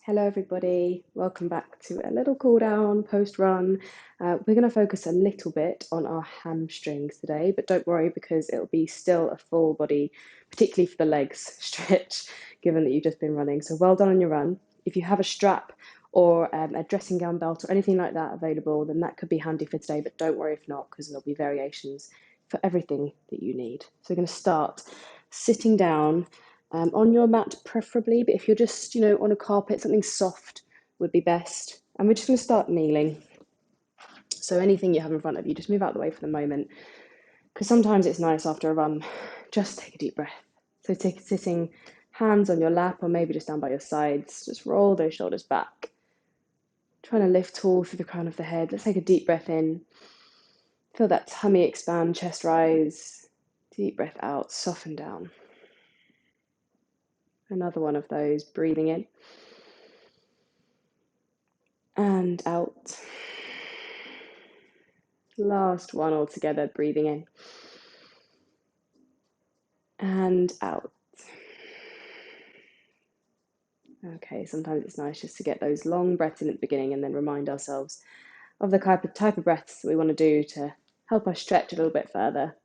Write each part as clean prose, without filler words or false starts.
Hello everybody, welcome back to a little cool down post-run. We're going to focus a little bit on our hamstrings today, but don't worry because it'll be still a full body, particularly for the legs stretch, given that you've just been running. So well done on your run. If you have a strap or a dressing gown belt or anything like that available, then that could be handy for today, but don't worry if not, because there'll be variations for everything that you need. So we're going to start sitting down on your mat preferably, but if you're just, on a carpet, something soft would be best. And we're just going to start kneeling. So anything you have in front of you, just move out of the way for the moment, because sometimes it's nice after a run, just take a deep breath. So sitting hands on your lap or maybe just down by your sides, just roll those shoulders back. Trying to lift tall through the crown of the head. Let's take a deep breath in. Feel that tummy expand, chest rise. Deep breath out, soften down. Another one of those, breathing in and out. Last one all together, breathing in and out. Okay, sometimes it's nice just to get those long breaths in at the beginning and then remind ourselves of the type of breaths that we want to do to help us stretch a little bit further.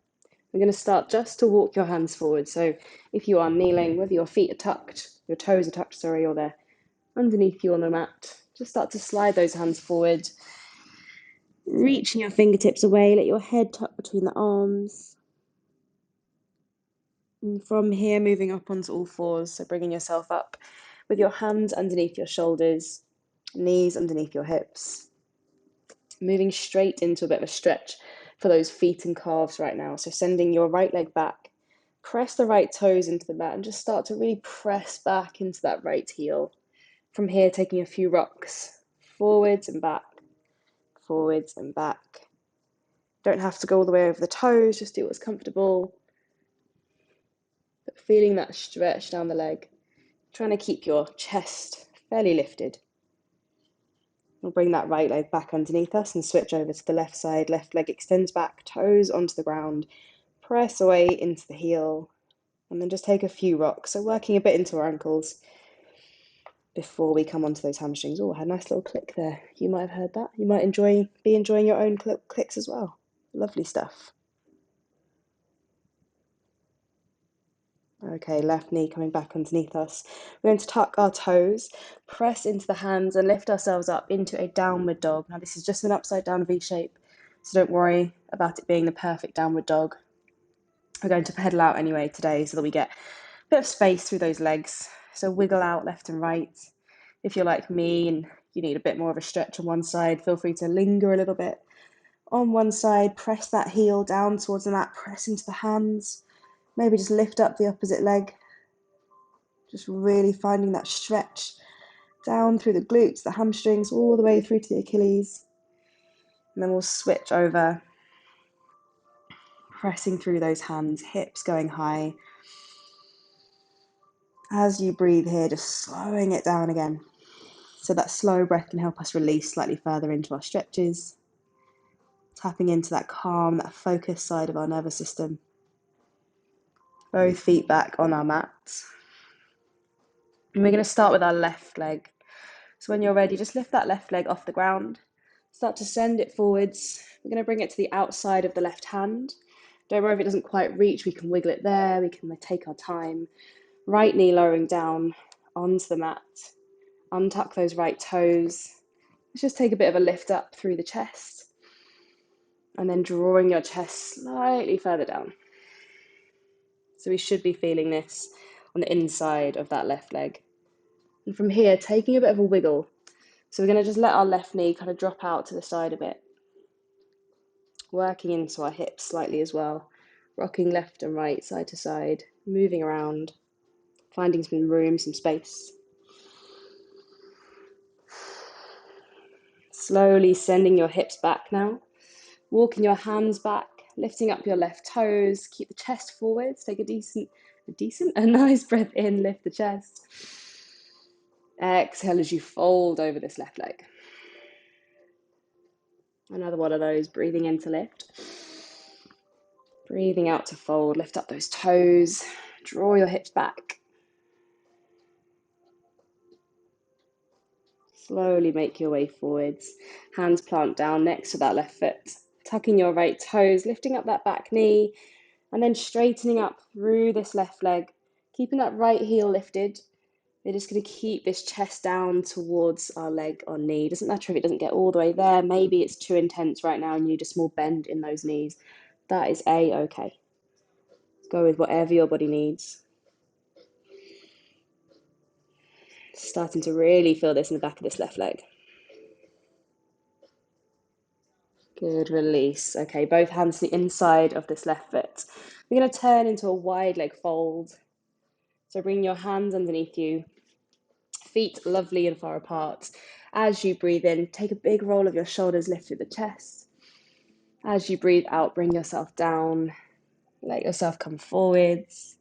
We're going to start just to walk your hands forward. So if you are kneeling, whether your feet are tucked, your toes are tucked, or they're underneath you on the mat, just start to slide those hands forward, reaching your fingertips away, let your head tuck between the arms. And from here, moving up onto all fours, so bringing yourself up with your hands underneath your shoulders, knees underneath your hips. Moving straight into a bit of a stretch for those feet and calves right now. So sending your right leg back, press the right toes into the mat and just start to really press back into that right heel. From here, taking a few rocks, forwards and back, forwards and back. Don't have to go all the way over the toes, just do what's comfortable. But feeling that stretch down the leg, trying to keep your chest fairly lifted. We'll bring that right leg back underneath us and switch over to the left side. Left leg extends back, toes onto the ground. Press away into the heel. And then just take a few rocks. So working a bit into our ankles before we come onto those hamstrings. Oh, I had a nice little click there. You might have heard that. You might be enjoying your own clicks as well. Lovely stuff. Okay, left knee coming back underneath us. We're going to tuck our toes, press into the hands and lift ourselves up into a downward dog. Now this is just an upside down V shape, so don't worry about it being the perfect downward dog. We're going to pedal out anyway today so that we get a bit of space through those legs. So wiggle out left and right. If you're like me and you need a bit more of a stretch on one side, feel free to linger a little bit on one side, press that heel down towards the mat, press into the hands. Maybe just lift up the opposite leg. Just really finding that stretch down through the glutes, the hamstrings, all the way through to the Achilles. And then we'll switch over, pressing through those hands, hips going high. As you breathe here, just slowing it down again. So that slow breath can help us release slightly further into our stretches. Tapping into that calm, that focused side of our nervous system. Both feet back on our mats. And we're going to start with our left leg. So when you're ready, just lift that left leg off the ground. Start to send it forwards. We're going to bring it to the outside of the left hand. Don't worry if it doesn't quite reach, we can wiggle it there, we can take our time. Right knee lowering down onto the mat. Untuck those right toes. Let's just take a bit of a lift up through the chest. And then drawing your chest slightly further down. So we should be feeling this on the inside of that left leg. And from here, taking a bit of a wiggle. So we're going to just let our left knee kind of drop out to the side a bit. Working into our hips slightly as well. Rocking left and right, side to side, moving around, finding some room, some space. Slowly sending your hips back now. Walking your hands back, lifting up your left toes, keep the chest forwards, take a nice breath in, lift the chest. Exhale as you fold over this left leg. Another one of those, breathing in to lift. Breathing out to fold, lift up those toes, draw your hips back. Slowly make your way forwards. Hands plant down next to that left foot. Tucking your right toes, lifting up that back knee, and then straightening up through this left leg. Keeping that right heel lifted. We're just going to keep this chest down towards our leg or knee. Doesn't matter if it doesn't get all the way there. Maybe it's too intense right now and you need a small bend in those knees. That is okay. Go with whatever your body needs. Starting to really feel this in the back of this left leg. Good, release. Okay, both hands to the inside of this left foot. We're going to turn into a wide leg fold. So bring your hands underneath you. Feet lovely and far apart. As you breathe in, take a big roll of your shoulders, lift through the chest. As you breathe out, bring yourself down. Let yourself come forwards.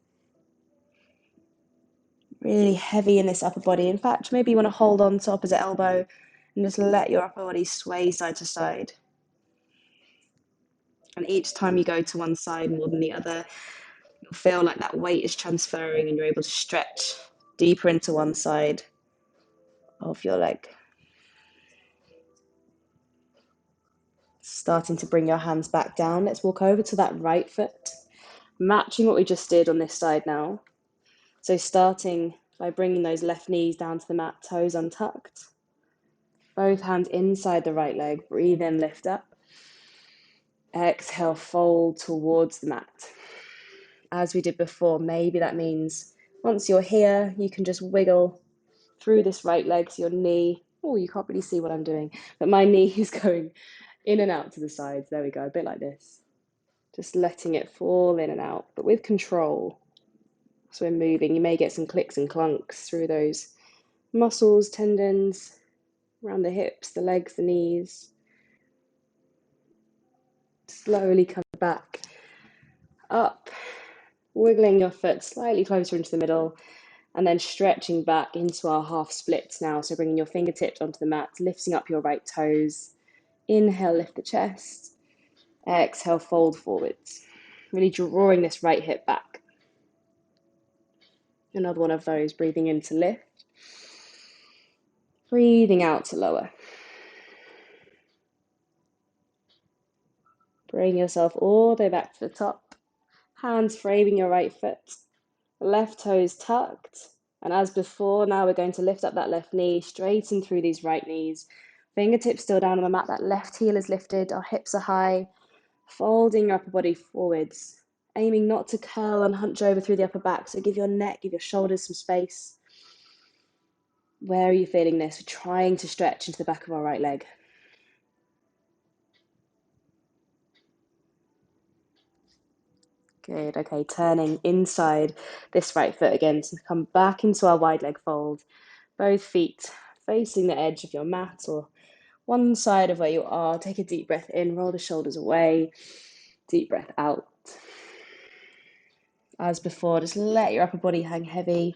Really heavy in this upper body. In fact, maybe you want to hold on to opposite elbow and just let your upper body sway side to side. And each time you go to one side more than the other, you'll feel like that weight is transferring and you're able to stretch deeper into one side of your leg. Starting to bring your hands back down. Let's walk over to that right foot, matching what we just did on this side now. So starting by bringing those left knees down to the mat, toes untucked. Both hands inside the right leg. Breathe in, lift up. Exhale, fold towards the mat. As we did before, maybe that means once you're here, you can just wiggle through this right leg so your knee, oh, you can't really see what I'm doing, but my knee is going in and out to the sides. There we go, a bit like this. Just letting it fall in and out, but with control. So we're moving. You may get some clicks and clunks through those muscles, tendons, around the hips, the legs, the knees. Slowly come back up, wiggling your foot slightly closer into the middle, and then stretching back into our half splits now. So bringing your fingertips onto the mat, lifting up your right toes. Inhale, lift the chest. Exhale, fold forwards. Really drawing this right hip back. Another one of those, breathing in to lift. Breathing out to lower. Bring yourself all the way back to the top. Hands framing your right foot. Left toes tucked. And as before, now we're going to lift up that left knee, straighten through these right knees. Fingertips still down on the mat. That left heel is lifted. Our hips are high. Folding your upper body forwards. Aiming not to curl and hunch over through the upper back. So give your neck, give your shoulders some space. Where are you feeling this? We're trying to stretch into the back of our right leg. Good, okay, turning inside this right foot again to come back into our wide leg fold. Both feet facing the edge of your mat or one side of where you are. Take a deep breath in, roll the shoulders away. Deep breath out. As before, just let your upper body hang heavy.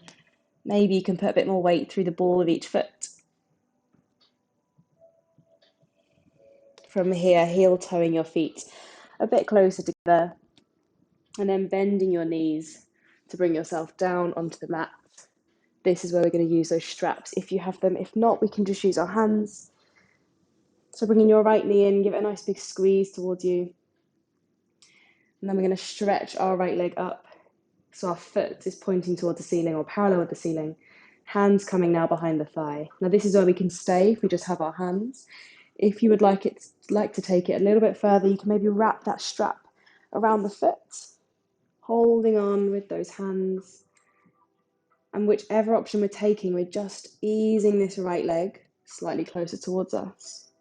Maybe you can put a bit more weight through the ball of each foot. From here, heel toeing your feet a bit closer together. And then bending your knees to bring yourself down onto the mat. This is where we're going to use those straps if you have them. If not, we can just use our hands. So bringing your right knee in, give it a nice big squeeze towards you. And then we're going to stretch our right leg up. So our foot is pointing towards the ceiling or parallel with the ceiling. Hands coming now behind the thigh. Now this is where we can stay if we just have our hands. If you would like to take it a little bit further, you can maybe wrap that strap around the foot, holding on with those hands. And whichever option we're taking, we're just easing this right leg slightly closer towards us.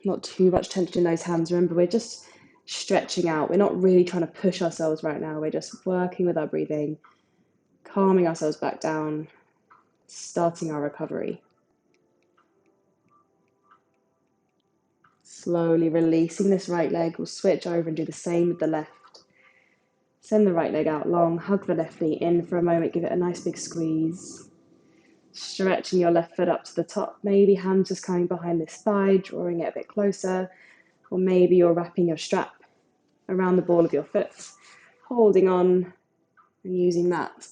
Not too much tension in those hands. Remember, we're just stretching out. We're not really trying to push ourselves right now. We're just working with our breathing, calming ourselves back down, starting our recovery. Slowly releasing this right leg. We'll switch over and do the same with the left. Send the right leg out long, hug the left knee in for a moment, give it a nice big squeeze. Stretching your left foot up to the top, maybe hands just coming behind this thigh, drawing it a bit closer, or maybe you're wrapping your strap around the ball of your foot, holding on and using that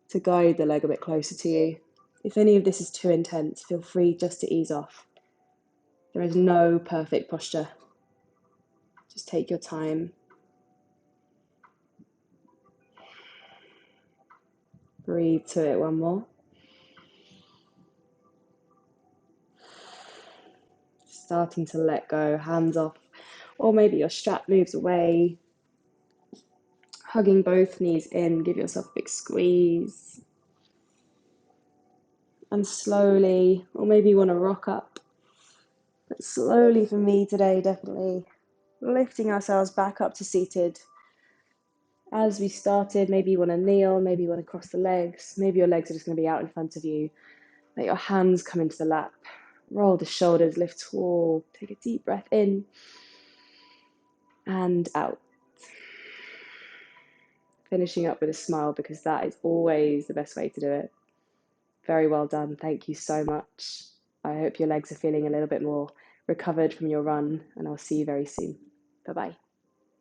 to guide the leg a bit closer to you. If any of this is too intense, feel free just to ease off. There is no perfect posture. Just take your time. Breathe to it one more. Starting to let go, hands off, or maybe your strap moves away. Hugging both knees in, give yourself a big squeeze. And slowly, or maybe you want to rock up, but slowly for me today, definitely lifting ourselves back up to seated. As we started, maybe you want to kneel, maybe you want to cross the legs, maybe your legs are just going to be out in front of you. Let your hands come into the lap. Roll the shoulders, lift tall. Take a deep breath in and out. Finishing up with a smile, because that is always the best way to do it. Very well done. Thank you so much. I hope your legs are feeling a little bit more recovered from your run, and I'll see you very soon. Bye-bye.